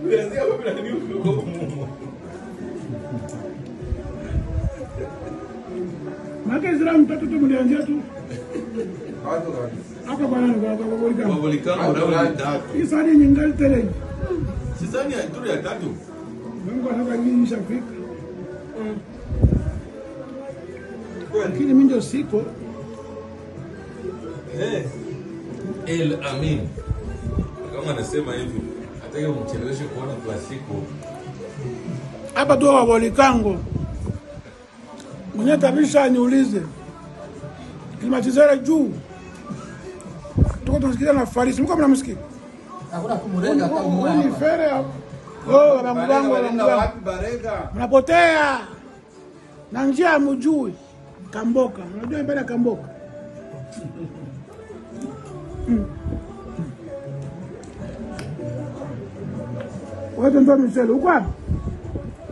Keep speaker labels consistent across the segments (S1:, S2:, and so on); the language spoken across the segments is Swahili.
S1: Ulianzia wapi na nini uko mumo?
S2: Maka Israel mtoto tu mlianzia tu.
S3: Hapo gani?
S2: Hapa bwana kwa Volcano.
S1: Kwa Volcano ndio ni tatu.
S2: Hii sadi nyingali tele.
S1: Sasa ni turu ya tatu.
S2: Mungu anataka nini shafika. Lakini mimi ndio siko.
S1: El Amin. Kama anasema hivi, atake umcheleweshe kuona klasiko.
S2: Hapa tu wa Volcano. Mwenye kabisa niulize. Klimatizera juu. Tuko tunasikia na Farisi. Mko mnamsikia?
S3: Hakuna kumurega hata umoja.
S2: Ni fere hapo. Oh, bangu
S3: Wapi Barega?
S2: mnapotea. Na njia mjui. Kamboka. Unajua mbele Kamboka? Wewe ndio mselo. Uko wapi?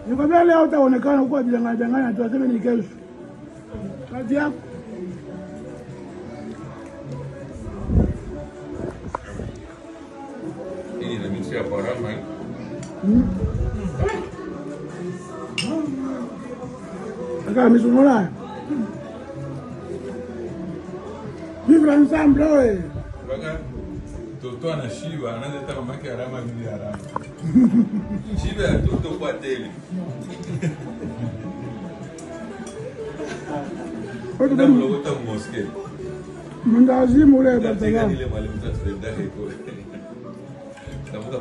S2: Nikwambia leo utaonekana uko janganya tu aseme ni kesho. Kazi yako.
S1: Hii ni miti ya parama.
S2: Aka misumola. Vivre ensemble.
S1: Baka toto anashiba anaanza hata mamake harama vile harama. Shiba ya toto kwa tele. Ndio mlogota mosque.
S2: Mundazimu ule baba.
S1: Ile mwalimu tatu ndio